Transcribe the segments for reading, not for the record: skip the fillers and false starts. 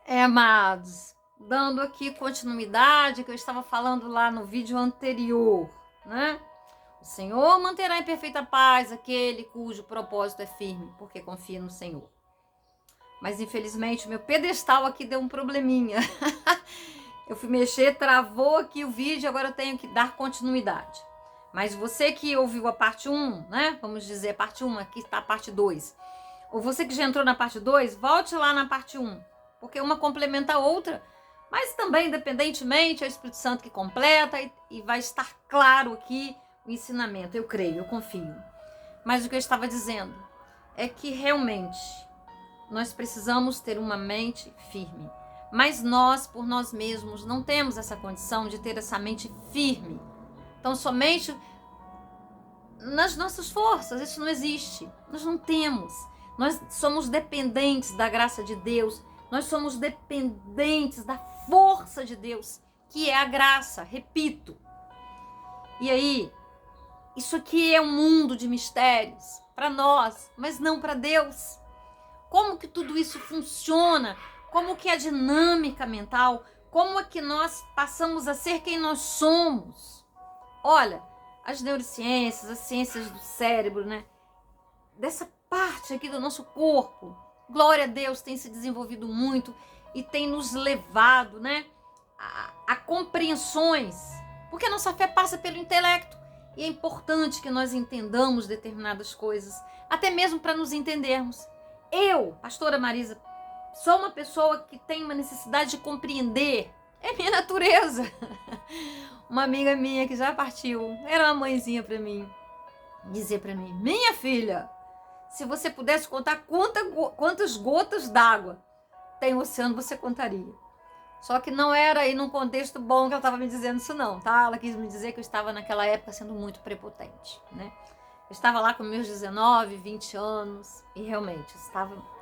Amados, dando aqui continuidade que eu estava falando lá no vídeo anterior, né? O Senhor manterá em perfeita paz aquele cujo propósito é firme, porque confia no Senhor. Mas infelizmente meu pedestal aqui deu um probleminha. Eu fui mexer, travou aqui o vídeo, agora eu tenho que dar continuidade. Mas você que ouviu a parte 1, né? Vamos dizer, a parte 1, aqui está a parte 2. Ou você que já entrou na parte 2, volte lá na parte 1. Porque uma complementa a outra, mas também, independentemente, é o Espírito Santo que completa e vai estar claro aqui o ensinamento. Eu creio, eu confio. Mas o que eu estava dizendo é que realmente nós precisamos ter uma mente firme. Mas nós, por nós mesmos, não temos essa condição de ter essa mente firme. Então, somente nas nossas forças, isso não existe. Nós não temos. Nós somos dependentes da graça de Deus. Nós somos dependentes da força de Deus, que é a graça, repito. E aí, isso aqui é um mundo de mistérios para nós, mas não para Deus. Como que tudo isso funciona? Como que é a dinâmica mental? Como é que nós passamos a ser quem nós somos? Olha, as neurociências, as ciências do cérebro, né? Dessa parte aqui do nosso corpo, glória a Deus, tem se desenvolvido muito e tem nos levado, né, a compreensões, porque a nossa fé passa pelo intelecto e é importante que nós entendamos determinadas coisas, até mesmo para nos entendermos. Eu, pastora Marisa, sou uma pessoa que tem uma necessidade de compreender, é minha natureza. Uma amiga minha que já partiu, era uma mãezinha para mim, dizia para mim: minha filha, se você pudesse contar quantas gotas d'água tem o oceano, você contaria. Só que não era aí num contexto bom que ela estava me dizendo isso não, tá? Ela quis me dizer que eu estava naquela época sendo muito prepotente, né? Eu estava lá com meus 19, 20 anos e realmente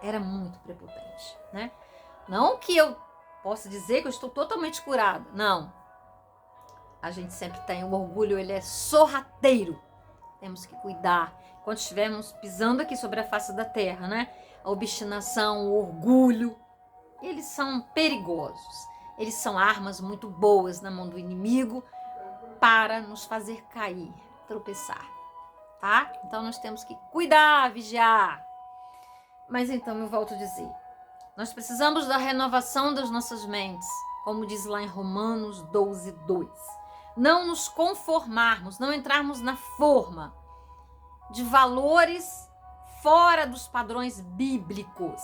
era muito prepotente, né? Não que eu possa dizer que eu estou totalmente curada, não. A gente sempre tem, o orgulho, ele é sorrateiro. Temos que cuidar. Quando estivermos pisando aqui sobre a face da terra, né? A obstinação, o orgulho, eles são perigosos. Eles são armas muito boas na mão do inimigo para nos fazer cair, tropeçar, tá? Então nós temos que cuidar, vigiar. Mas então eu volto a dizer, nós precisamos da renovação das nossas mentes, como diz lá em Romanos 12, 2. Não nos conformarmos, não entrarmos na forma de valores fora dos padrões bíblicos.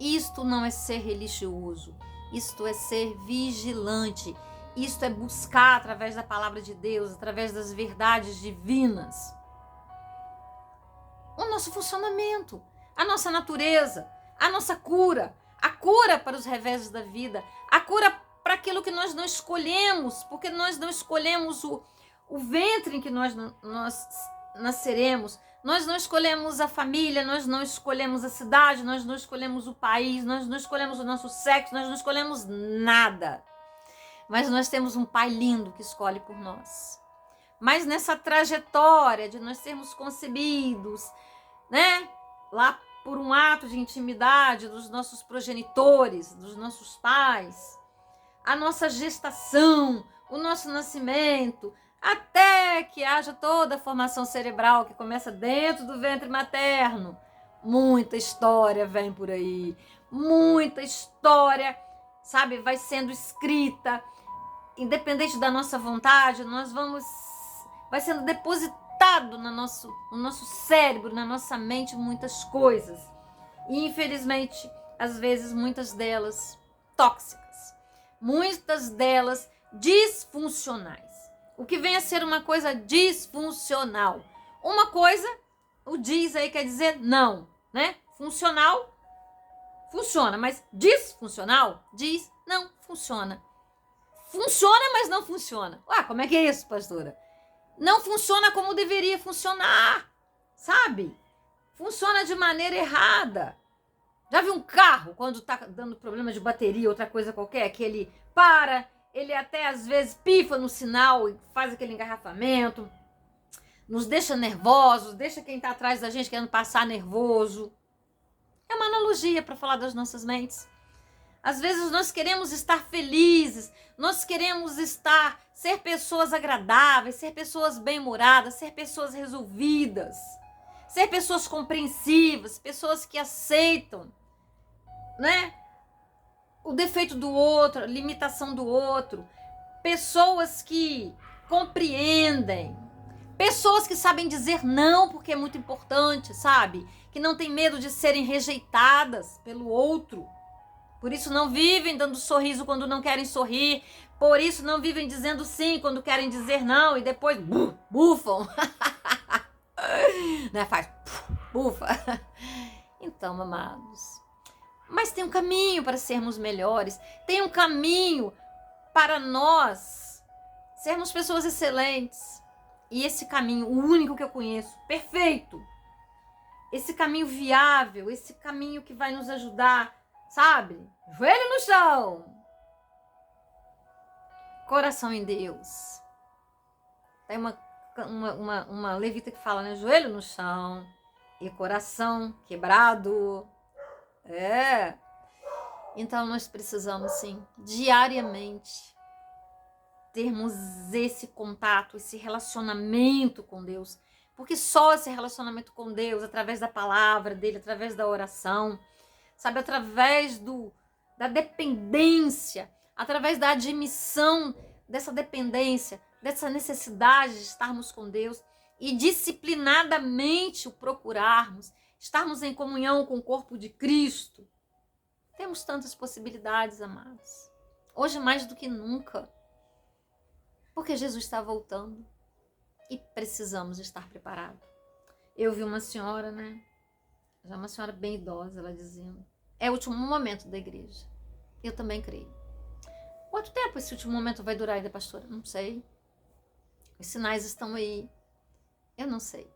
Isto não é ser religioso, isto é ser vigilante, isto é buscar através da palavra de Deus, através das verdades divinas, o nosso funcionamento, a nossa natureza, a nossa cura, a cura para os reveses da vida, a cura para aquilo que nós não escolhemos, porque nós não escolhemos o ventre em que nós nasceremos, nós não escolhemos a família, nós não escolhemos a cidade, nós não escolhemos o país, nós não escolhemos o nosso sexo, nós não escolhemos nada. Mas nós temos um Pai lindo que escolhe por nós. Mas nessa trajetória de nós sermos concebidos, né, lá por um ato de intimidade dos nossos progenitores, dos nossos pais, a nossa gestação, o nosso nascimento, até que haja toda a formação cerebral que começa dentro do ventre materno. Muita história vem por aí, muita história, sabe, vai sendo escrita, independente da nossa vontade, vai sendo depositado no nosso cérebro, na nossa mente, muitas coisas. E infelizmente, às vezes, muitas delas tóxicas, muitas delas disfuncionais. O que vem a ser uma coisa disfuncional. Uma coisa, o diz aí quer dizer não, né? Funcional, funciona, mas disfuncional, diz não funciona. Funciona, mas não funciona. Ué, como é que é isso, pastora? Não funciona como deveria funcionar, sabe? Funciona de maneira errada. Já viu um carro, quando tá dando problema de bateria, outra coisa qualquer, que ele para, ele até às vezes pifa no sinal e faz aquele engarrafamento, nos deixa nervosos, deixa quem tá atrás da gente querendo passar nervoso. É uma analogia para falar das nossas mentes. Às vezes nós queremos estar felizes, nós queremos ser pessoas agradáveis, ser pessoas bem-humoradas, ser pessoas resolvidas, ser pessoas compreensivas, pessoas que aceitam, né, o defeito do outro, a limitação do outro, pessoas que compreendem, pessoas que sabem dizer não, porque é muito importante, sabe? Que não tem medo de serem rejeitadas pelo outro. Por isso não vivem dando sorriso quando não querem sorrir. Por isso não vivem dizendo sim quando querem dizer não e depois bufam. Né? Faz bufa. Então, amados, mas tem um caminho para sermos melhores. Tem um caminho para nós sermos pessoas excelentes. E esse caminho, o único que eu conheço, perfeito. Esse caminho viável, esse caminho que vai nos ajudar, sabe? Joelho no chão. Coração em Deus. Tem uma levita que fala, né? Joelho no chão e coração quebrado. Então nós precisamos, sim, diariamente termos esse contato, esse relacionamento com Deus. Porque só esse relacionamento com Deus, através da palavra dele, através da oração, sabe, através da dependência, através da admissão dessa dependência, dessa necessidade de estarmos com Deus e disciplinadamente o procurarmos, estarmos em comunhão com o corpo de Cristo. Temos tantas possibilidades, amados. Hoje mais do que nunca. Porque Jesus está voltando e precisamos estar preparados. Eu vi uma senhora, né? Já uma senhora bem idosa, ela dizendo: é o último momento da igreja. Eu também creio. Quanto tempo esse último momento vai durar ainda, pastora? Não sei. Os sinais estão aí. Eu não sei.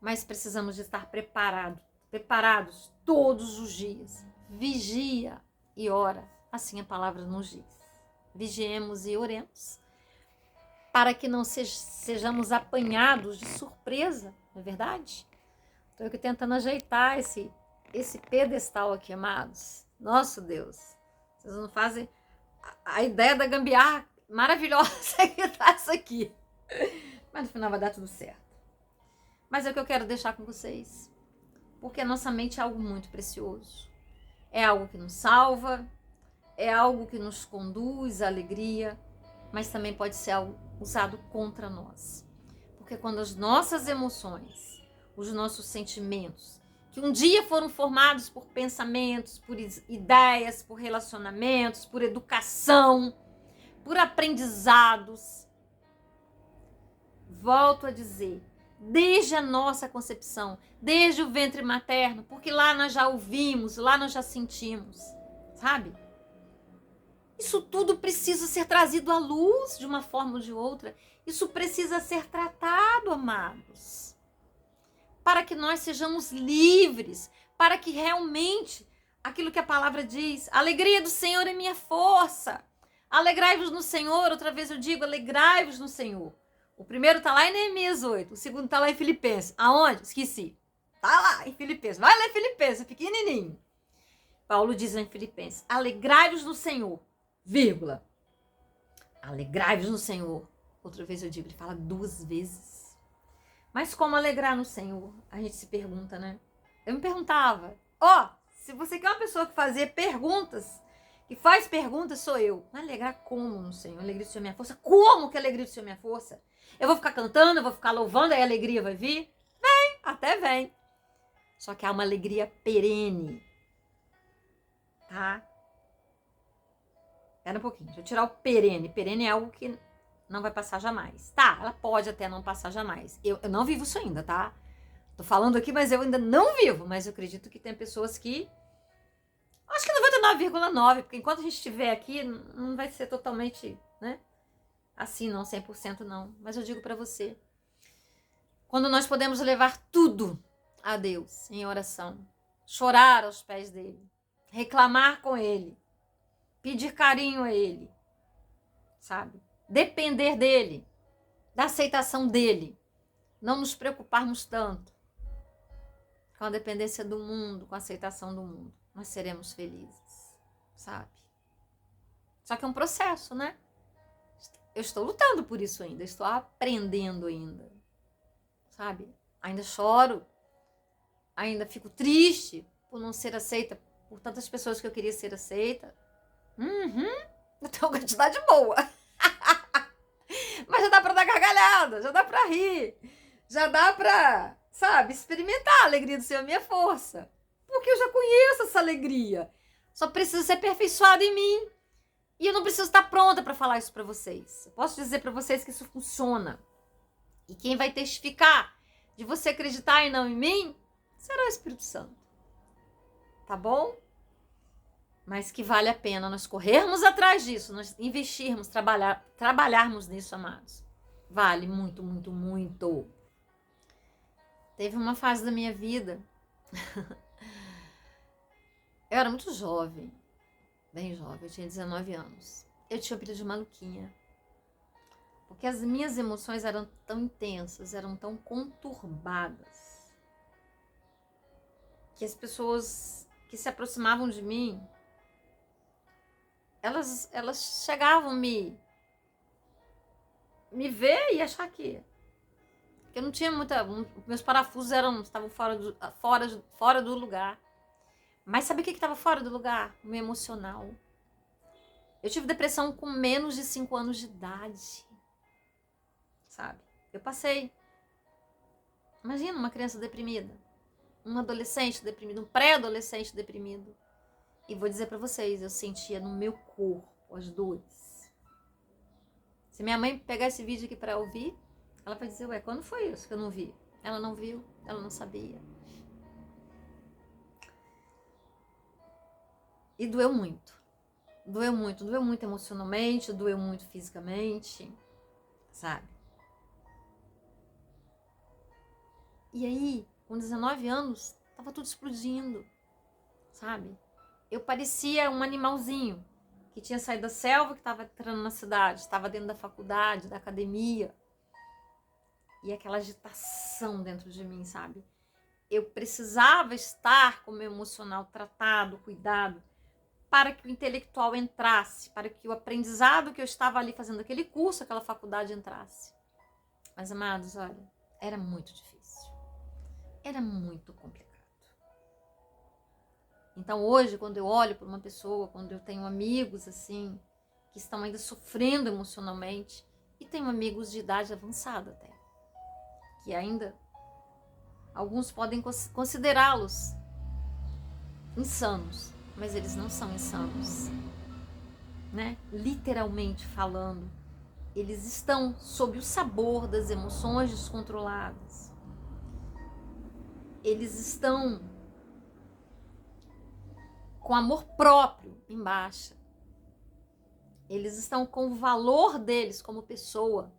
Mas precisamos de estar preparados todos os dias. Vigia e ora. Assim a palavra nos diz. Vigiemos e oremos, para que não sejamos apanhados de surpresa, não é verdade? Estou aqui tentando ajeitar esse pedestal aqui, amados. Nosso Deus, vocês não fazem a ideia da gambiarra maravilhosa que tá isso aqui. Mas no final vai dar tudo certo. Mas é o que eu quero deixar com vocês, porque a nossa mente é algo muito precioso. É algo que nos salva, é algo que nos conduz à alegria, mas também pode ser algo usado contra nós. Porque quando as nossas emoções, os nossos sentimentos, que um dia foram formados por pensamentos, por ideias, por relacionamentos, por educação, por aprendizados, volto a dizer, desde a nossa concepção, desde o ventre materno, porque lá nós já ouvimos, lá nós já sentimos, sabe? Isso tudo precisa ser trazido à luz de uma forma ou de outra. Isso precisa ser tratado, amados. Para que nós sejamos livres, para que realmente, aquilo que a palavra diz, a alegria do Senhor é minha força. Alegrai-vos no Senhor, outra vez eu digo, alegrai-vos no Senhor. O primeiro está lá em Neemias 8, o segundo está lá em Filipenses. Aonde? Esqueci. Está lá em Filipenses. Vai ler Filipenses, pequenininho. Paulo diz em Filipenses, alegrai-vos no Senhor. Vírgula. Alegrai-vos no Senhor. Outra vez eu digo, ele fala 2 vezes. Mas como alegrar no Senhor? A gente se pergunta, né? Eu me perguntava, se você quer uma pessoa que fazia perguntas, que faz perguntas, sou eu. Mas alegrar como no Senhor? Alegria do Senhor é minha força? Como que a alegria do Senhor é minha força? Eu vou ficar cantando, eu vou ficar louvando, aí a alegria vai vir? Vem, até vem. Só que há uma alegria perene. Tá? Espera um pouquinho, deixa eu tirar o perene. Perene é algo que não vai passar jamais. Tá, ela pode até não passar jamais. Eu não vivo isso ainda, tá? Tô falando aqui, mas eu ainda não vivo. Mas eu acredito que tem pessoas que... Acho que 99,9, porque enquanto a gente estiver aqui, não vai ser totalmente, né? Assim, não, 100% não. Mas eu digo pra você, quando nós podemos levar tudo a Deus em oração, chorar aos pés dele, reclamar com ele, pedir carinho a ele, sabe? Depender dele, da aceitação dele, não nos preocuparmos tanto com a dependência do mundo, com a aceitação do mundo, nós seremos felizes, sabe? Só que é um processo, né? Eu estou lutando por isso ainda, estou aprendendo ainda, sabe? Ainda choro, ainda fico triste por não ser aceita por tantas pessoas que eu queria ser aceita. Eu tenho uma quantidade boa. Mas já dá pra dar gargalhada, já dá pra rir, já dá pra, sabe, experimentar a alegria do Senhor, a minha força. Porque eu já conheço essa alegria. Só precisa ser aperfeiçoado em mim. E eu não preciso estar pronta para falar isso para vocês. Eu posso dizer para vocês que isso funciona. E quem vai testificar de você acreditar e não em mim será o Espírito Santo. Tá bom? Mas que vale a pena nós corrermos atrás disso, nós investirmos, trabalharmos nisso, amados. Vale muito, muito, muito. Teve uma fase da minha vida. Eu era muito jovem. Bem jovem, eu tinha 19 anos. Eu tinha o apelido de maluquinha. Porque as minhas emoções eram tão intensas, eram tão conturbadas, que as pessoas que se aproximavam de mim, elas chegavam a me ver e achar que eu não tinha muita... Meus parafusos estavam fora do lugar. Mas sabe o que estava fora do lugar? O meu emocional. Eu tive depressão com menos de 5 anos de idade. Sabe? Eu passei. Imagina uma criança deprimida. Um adolescente deprimido. Um pré-adolescente deprimido. E vou dizer pra vocês, eu sentia no meu corpo as dores. Se minha mãe pegar esse vídeo aqui pra ouvir, ela vai dizer, ué, quando foi isso que eu não vi? Ela não viu, ela não sabia. E doeu muito. Doeu muito emocionalmente, doeu muito fisicamente, sabe? E aí, com 19 anos, tava tudo explodindo, sabe? Eu parecia um animalzinho que tinha saído da selva, que estava entrando na cidade, estava dentro da faculdade, da academia. E aquela agitação dentro de mim, sabe? Eu precisava estar com o meu emocional tratado, cuidado, para que o intelectual entrasse, para que o aprendizado que eu estava ali fazendo, aquele curso, aquela faculdade entrasse. Mas, amados, olha, era muito difícil. Era muito complicado. Então, hoje, quando eu olho para uma pessoa, quando eu tenho amigos, assim, que estão ainda sofrendo emocionalmente, e tenho amigos de idade avançada até, que ainda, alguns podem considerá-los insanos, mas eles não são insanos, né? Literalmente falando, eles estão sob o sabor das emoções descontroladas. Eles estão com amor próprio em baixa. Eles estão com o valor deles como pessoa,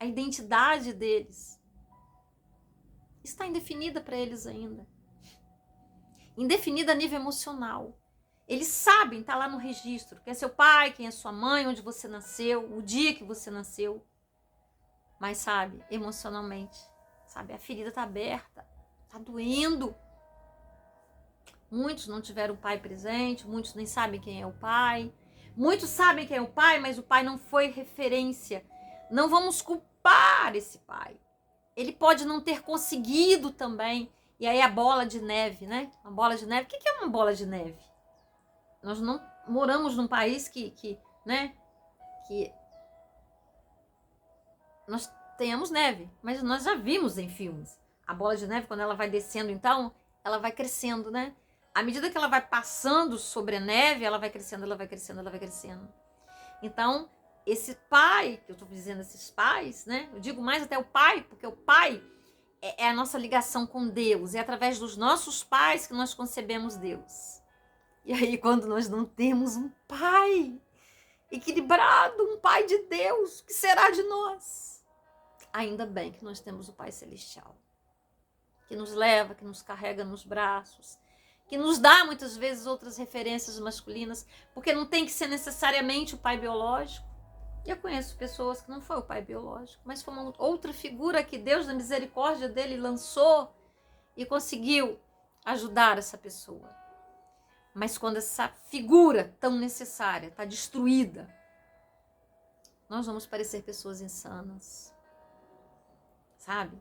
a identidade deles está indefinida para eles ainda. Indefinida a nível emocional. Eles sabem, tá lá no registro, quem é seu pai, quem é sua mãe, onde você nasceu, o dia que você nasceu. Mas sabe, emocionalmente, sabe, a ferida tá aberta, tá doendo. Muitos não tiveram o pai presente, muitos nem sabem quem é o pai. Muitos sabem quem é o pai, mas o pai não foi referência. Não vamos culpar esse pai. Ele pode não ter conseguido também. E aí a bola de neve, né? Uma bola de neve. O que é uma bola de neve? Nós não moramos num país que nós tenhamos neve, mas nós já vimos em filmes. A bola de neve, quando ela vai descendo, então, ela vai crescendo, né? À medida que ela vai passando sobre a neve, ela vai crescendo, ela vai crescendo, ela vai crescendo. Então, esse pai, que eu estou dizendo esses pais, né? Eu digo mais até o pai, porque o pai é a nossa ligação com Deus. É através dos nossos pais que nós concebemos Deus. E aí, quando nós não temos um pai equilibrado, um pai de Deus, o que será de nós? Ainda bem que nós temos o Pai Celestial, que nos leva, que nos carrega nos braços, que nos dá muitas vezes outras referências masculinas, porque não tem que ser necessariamente o pai biológico. Eu conheço pessoas que não foi o pai biológico, mas foi uma outra figura que Deus, na misericórdia dele, lançou e conseguiu ajudar essa pessoa. Mas quando essa figura tão necessária está destruída, nós vamos parecer pessoas insanas. Sabe?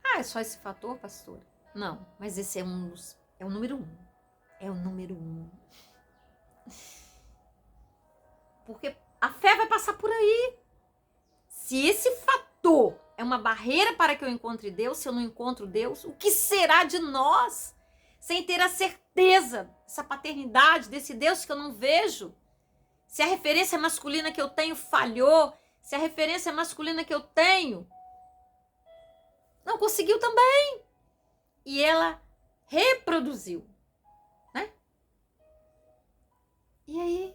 Ah, é só esse fator, pastora? Não, mas esse é é o número 1. É o número 1. Porque a fé vai passar por aí. Se esse fator é uma barreira para que eu encontre Deus, se eu não encontro Deus, o que será de nós? Sem ter a certeza dessa paternidade, desse Deus que eu não vejo. Se a referência masculina que eu tenho falhou, se a referência masculina que eu tenho não conseguiu também. E ela reproduziu, né? E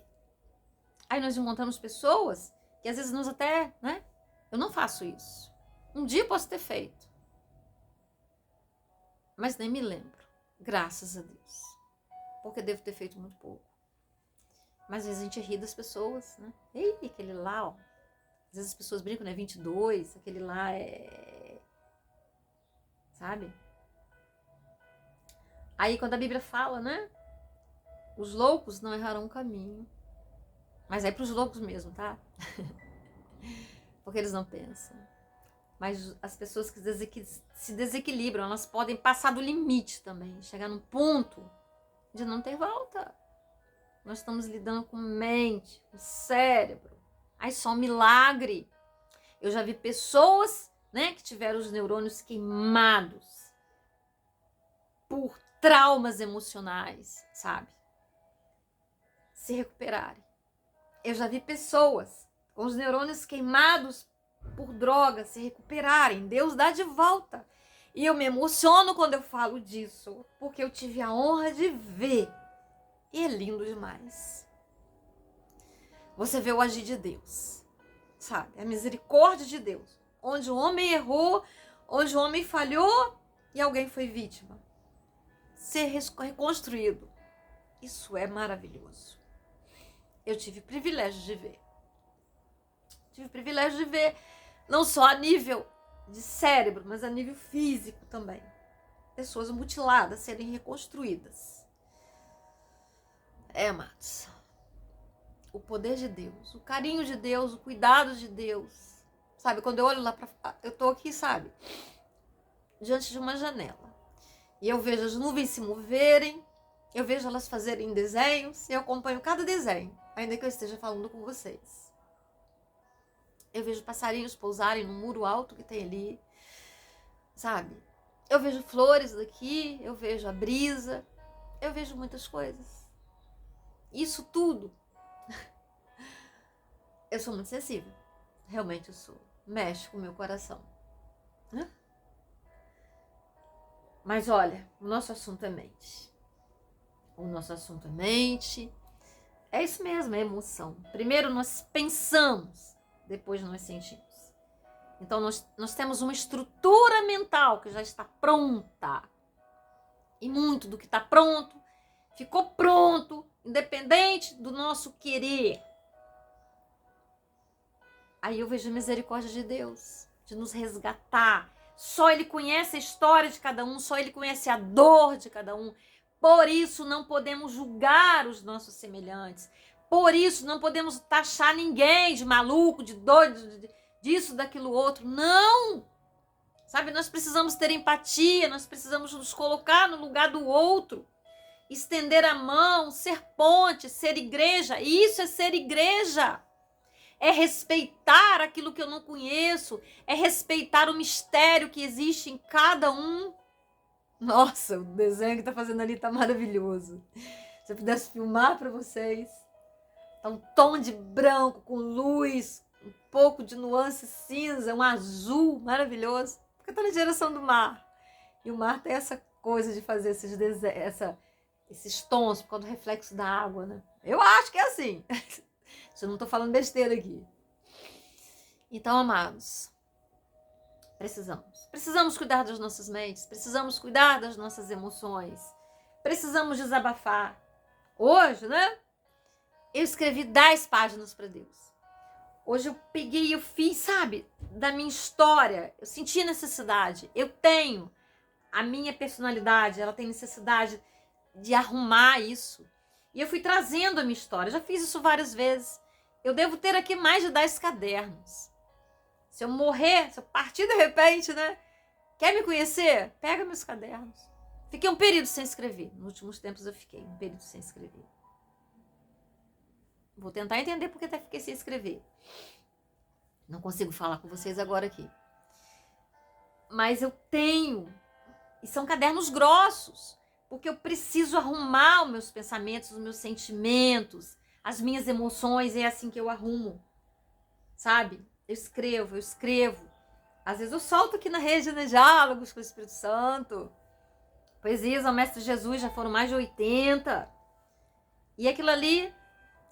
aí nós encontramos pessoas que às vezes nós até, né? Eu não faço isso. Um dia eu posso ter feito. Mas nem me lembro. Graças a Deus. Porque devo ter feito muito pouco. Mas às vezes a gente ri das pessoas, né? Ei, aquele lá, ó. Às vezes as pessoas brincam, né? 22, aquele lá é... Sabe? Aí quando a Bíblia fala, né? Os loucos não errarão o caminho. Mas é para os loucos mesmo, tá? Porque eles não pensam. Mas as pessoas que se desequilibram, elas podem passar do limite também. Chegar num ponto de não ter volta. Nós estamos lidando com mente, com cérebro. Aí só um milagre. Eu já vi pessoas, né, que tiveram os neurônios queimados por traumas emocionais, sabe? Se recuperarem. Eu já vi pessoas com os neurônios queimados por drogas se recuperarem. Deus dá de volta. E eu me emociono quando eu falo disso, porque eu tive a honra de ver. E é lindo demais. Você vê o agir de Deus, sabe? A misericórdia de Deus. Onde o homem errou, onde o homem falhou e alguém foi vítima. Ser reconstruído. Isso é maravilhoso. Eu tive privilégio de ver. Tive privilégio de ver não só a nível de cérebro, mas a nível físico também. Pessoas mutiladas serem reconstruídas. Amados, o poder de Deus, o carinho de Deus, o cuidado de Deus. Sabe, quando eu olho lá eu tô aqui, sabe, diante de uma janela. E eu vejo as nuvens se moverem, eu vejo elas fazerem desenhos, e eu acompanho cada desenho, ainda que eu esteja falando com vocês. Eu vejo passarinhos pousarem no muro alto que tem ali, sabe? Eu vejo flores daqui, eu vejo a brisa, eu vejo muitas coisas. Isso tudo, eu sou muito sensível, realmente eu sou, mexe com o meu coração, né? Mas olha, o nosso assunto é mente, é isso mesmo, é emoção. Primeiro nós pensamos, depois nós sentimos. Então nós temos uma estrutura mental que já está pronta, e muito do que está pronto, ficou pronto, independente do nosso querer. Aí eu vejo a misericórdia de Deus, de nos resgatar. Só Ele conhece a história de cada um, só Ele conhece a dor de cada um. Por isso não podemos julgar os nossos semelhantes. Por isso não podemos taxar ninguém de maluco, de doido, disso, daquilo outro. Não! Sabe, nós precisamos ter empatia, nós precisamos nos colocar no lugar do outro. Estender a mão, ser ponte, ser igreja. Isso é ser igreja. É respeitar aquilo que eu não conheço. É respeitar o mistério que existe em cada um. Nossa, o desenho que tá fazendo ali tá maravilhoso. Se eu pudesse filmar para vocês. Tá um tom de branco com luz, um pouco de nuance cinza, um azul maravilhoso. Porque tá na direção do mar. E o mar tem essa coisa de fazer esses tons por causa do reflexo da água, né? Eu acho que é assim. Se eu não tô falando besteira aqui. Então, amados, precisamos cuidar das nossas mentes, precisamos cuidar das nossas emoções, precisamos desabafar. Hoje, né? Eu escrevi 10 páginas para Deus. Hoje eu peguei e eu fiz, sabe, da minha história. Eu senti a necessidade. Eu tenho A minha personalidade, ela tem necessidade de arrumar isso. E eu fui trazendo a minha história. Já fiz isso várias vezes. Eu devo ter aqui mais de 10 cadernos. Se eu morrer, se eu partir de repente, né? Quer me conhecer? Pega meus cadernos. Fiquei um período sem escrever. Nos últimos tempos eu fiquei um período sem escrever. Vou tentar entender porque até fiquei sem escrever. Não consigo falar com vocês agora aqui. Mas eu tenho. E são cadernos grossos. Porque eu preciso arrumar os meus pensamentos, os meus sentimentos, as minhas emoções. É assim que eu arrumo. Sabe? Eu escrevo. Às vezes eu solto aqui na rede, né? Diálogos com o Espírito Santo. Poesias ao Mestre Jesus, já foram mais de 80. E aquilo ali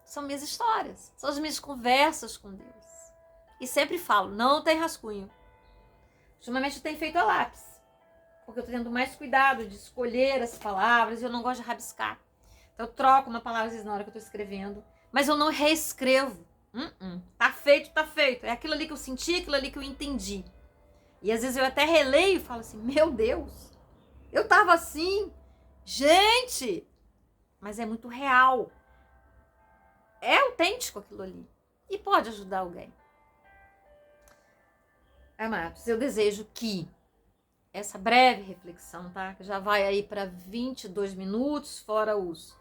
são minhas histórias. São as minhas conversas com Deus. E sempre falo, não tem rascunho. Ultimamente eu tenho feito a lápis. Porque eu tô tendo mais cuidado de escolher as palavras. E eu não gosto de rabiscar. Então eu troco uma palavra às vezes na hora que eu tô escrevendo. Mas eu não reescrevo. Tá feito, tá feito. É aquilo ali que eu senti, aquilo ali que eu entendi. E às vezes eu até releio e falo assim, meu Deus, eu tava assim, gente, mas é muito real. É autêntico aquilo ali. E pode ajudar alguém. Amados, eu desejo que essa breve reflexão, tá? Que já vai aí para 22 minutos, fora os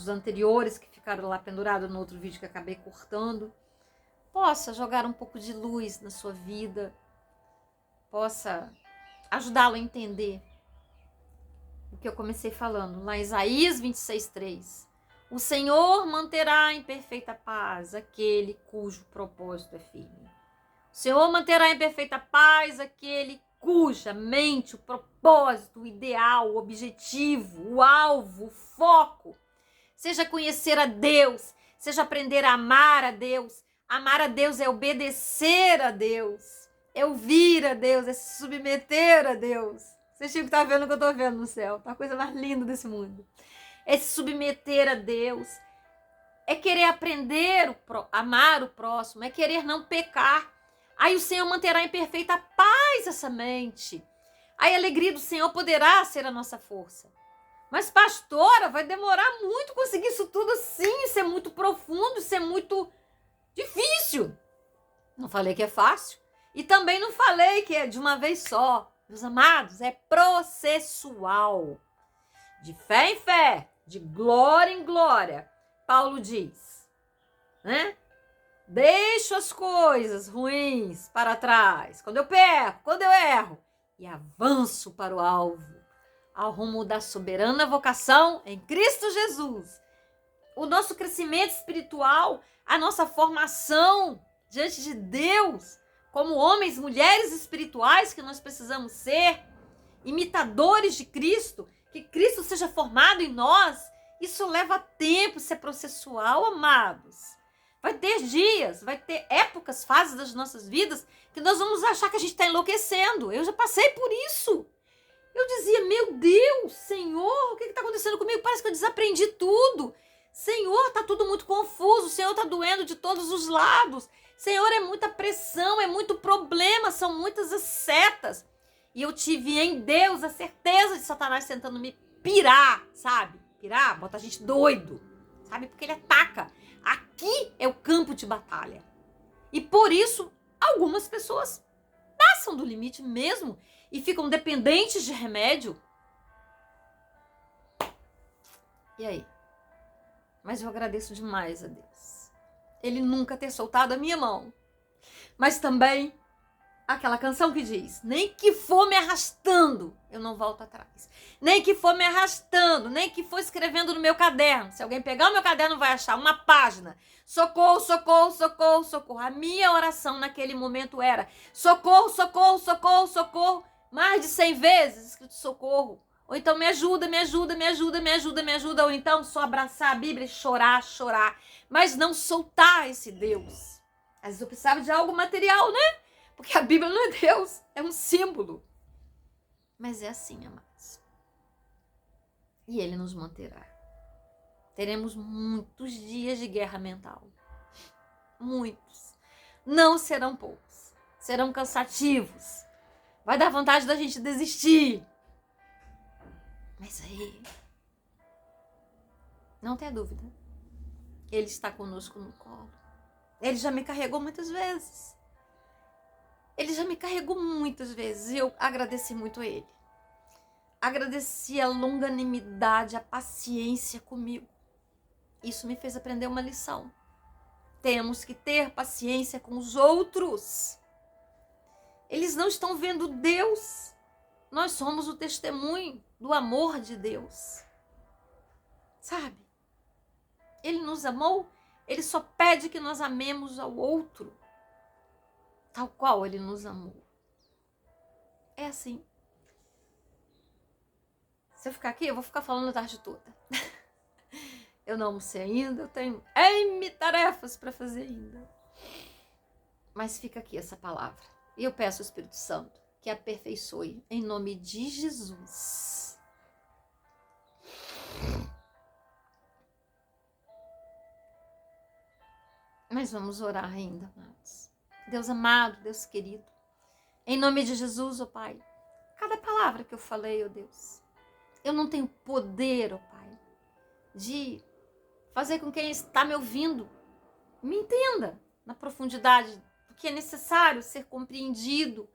anteriores que ficaram lá pendurados no outro vídeo que acabei cortando, possa jogar um pouco de luz na sua vida, possa ajudá-lo a entender o que eu comecei falando lá em Isaías 26:3. O Senhor manterá em perfeita paz aquele cujo propósito é firme. O Senhor manterá em perfeita paz aquele cuja mente, o propósito, o ideal, o objetivo, o alvo, o foco, seja conhecer a Deus, seja aprender a amar a Deus. Amar a Deus é obedecer a Deus, é ouvir a Deus, é se submeter a Deus. Vocês tinham que estar vendo o que eu estou vendo no céu. Tá a coisa mais linda desse mundo. É se submeter a Deus. É querer aprender a amar o próximo. É querer não pecar. Aí o Senhor manterá em perfeita paz essa mente. Aí a alegria do Senhor poderá ser a nossa força. Mas, pastora, vai demorar muito conseguir isso tudo assim. Isso é muito profundo, isso é muito difícil. Não falei que é fácil. E também não falei que é de uma vez só. Meus amados, é processual. De fé em fé, de glória em glória. Paulo diz, né? Deixo as coisas ruins para trás. Quando eu peco, quando eu erro. E avanço para o alvo. Ao rumo da soberana vocação em Cristo Jesus. O nosso crescimento espiritual, a nossa formação diante de Deus, como homens, mulheres espirituais que nós precisamos ser, imitadores de Cristo, que Cristo seja formado em nós, isso leva tempo, isso é processual, amados. Vai ter dias, vai ter épocas, fases das nossas vidas que nós vamos achar que a gente está enlouquecendo. Eu já passei por isso. Eu dizia, meu Deus, Senhor, o que está acontecendo comigo? Parece que eu desaprendi tudo. Senhor, está tudo muito confuso, Senhor, está doendo de todos os lados. Senhor, é muita pressão, é muito problema, são muitas as setas. E eu tive em Deus a certeza de Satanás tentando me pirar, sabe? Pirar, bota a gente doido, sabe? Porque ele ataca. Aqui é o campo de batalha. E por isso, algumas pessoas passam do limite mesmo e ficam dependentes de remédio. E aí? Mas eu agradeço demais a Deus. Ele nunca ter soltado a minha mão. Mas também aquela canção que diz, nem que for me arrastando, eu não volto atrás. Nem que for me arrastando, nem que for escrevendo no meu caderno. Se alguém pegar o meu caderno, vai achar uma página. Socorro, socorro, socorro, socorro. A minha oração naquele momento era socorro, socorro, socorro, socorro. Mais de 100 vezes escrito socorro. Ou então me ajuda, me ajuda, me ajuda, me ajuda, me ajuda. Ou então só abraçar a Bíblia e chorar, chorar. Mas não soltar esse Deus. Às vezes eu precisava de algo material, né? Porque a Bíblia não é Deus, é um símbolo. Mas é assim, amados. E Ele nos manterá. Teremos muitos dias de guerra mental. Muitos. Não serão poucos. Serão cansativos. Vai dar vontade da gente desistir. Mas aí, não tenha dúvida, Ele está conosco no colo. Ele já me carregou muitas vezes. Ele já me carregou muitas vezes e eu agradeci muito a Ele. Agradeci a longanimidade, a paciência comigo. Isso me fez aprender uma lição. Temos que ter paciência com os outros. Eles não estão vendo Deus. Nós somos o testemunho do amor de Deus. Sabe? Ele nos amou, Ele só pede que nós amemos ao outro, tal qual Ele nos amou. É assim. Se eu ficar aqui, eu vou ficar falando a tarde toda. Eu não almocei ainda, eu tenho N tarefas para fazer ainda. Mas fica aqui essa palavra. E eu peço ao Espírito Santo que aperfeiçoe em nome de Jesus. Mas vamos orar ainda, amados. Deus amado, Deus querido, em nome de Jesus, ó Pai, cada palavra que eu falei, ó Deus, eu não tenho poder, ó Pai, de fazer com que quem está me ouvindo me entenda na profundidade do que é necessário ser compreendido,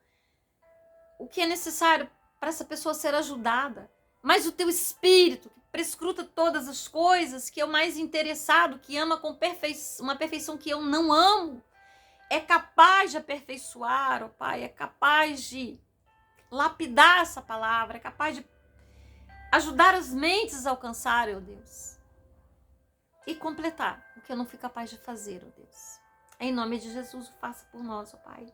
o que é necessário para essa pessoa ser ajudada. Mas o teu Espírito, que prescruta todas as coisas, que é o mais interessado, que ama com uma perfeição que eu não amo, é capaz de aperfeiçoar, ó Pai, é capaz de lapidar essa palavra, é capaz de ajudar as mentes a alcançarem, ó Deus, e completar o que eu não fui capaz de fazer, ó Deus. Em nome de Jesus, faça por nós, ó Pai.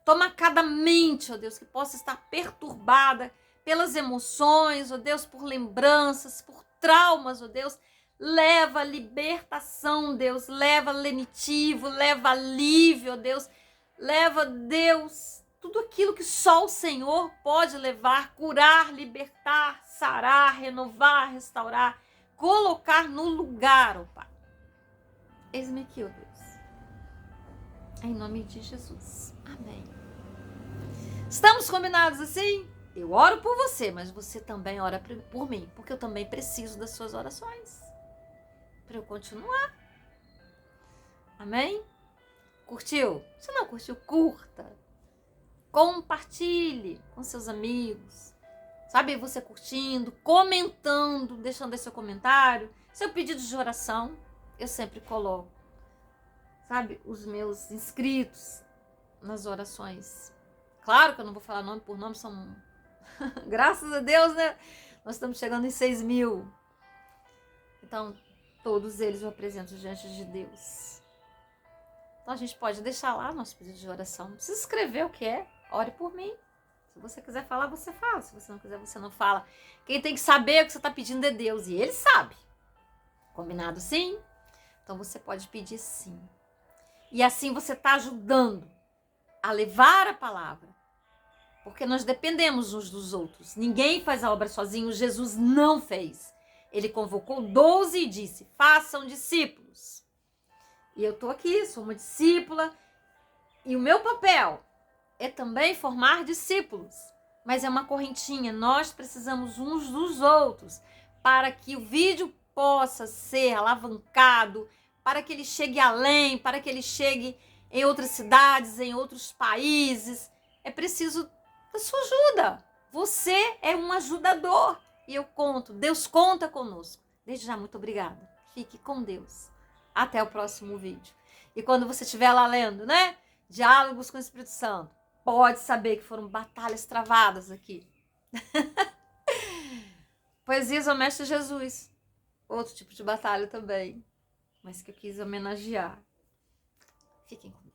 Toma cada mente, ó Deus, que possa estar perturbada pelas emoções, ó Deus, por lembranças, por traumas, ó Deus. Leva a libertação, Deus. Leva lenitivo, leva alívio, ó Deus. Leva, Deus, tudo aquilo que só o Senhor pode levar, curar, libertar, sarar, renovar, restaurar, colocar no lugar, ó Pai. Eis-me aqui, ó Deus. Em nome de Jesus. Amém. Estamos combinados assim? Eu oro por você, mas você também ora por mim, porque eu também preciso das suas orações para eu continuar. Amém? Curtiu? Se não curtiu, curta. Compartilhe com seus amigos. Sabe, você curtindo, comentando, deixando aí seu comentário, seu pedido de oração. Eu sempre coloco, sabe, os meus inscritos nas orações. Claro que eu não vou falar nome por nome, são... Graças a Deus, né? Nós estamos chegando em 6.000. Então, todos eles eu apresento diante de Deus. Então, a gente pode deixar lá nosso pedido de oração. Não precisa escrever o que é. Ore por mim. Se você quiser falar, você fala. Se você não quiser, você não fala. Quem tem que saber o que você está pedindo é Deus. E Ele sabe. Combinado sim? Então, você pode pedir sim. E assim você está ajudando a levar a palavra. Porque nós dependemos uns dos outros. Ninguém faz a obra sozinho. Jesus não fez. Ele convocou 12 e disse, façam discípulos. E eu estou aqui, sou uma discípula. E o meu papel é também formar discípulos. Mas é uma correntinha. Nós precisamos uns dos outros para que o vídeo possa ser alavancado, para que ele chegue além, para que ele chegue em outras cidades, em outros países. É preciso da sua ajuda. Você é um ajudador. E eu conto, Deus conta conosco. Desde já, muito obrigada. Fique com Deus. Até o próximo vídeo. E quando você estiver lá lendo, né? Diálogos com o Espírito Santo, pode saber que foram batalhas travadas aqui. Poesias ao Mestre Jesus. Outro tipo de batalha também. Mas que eu quis homenagear. Fiquem com Deus.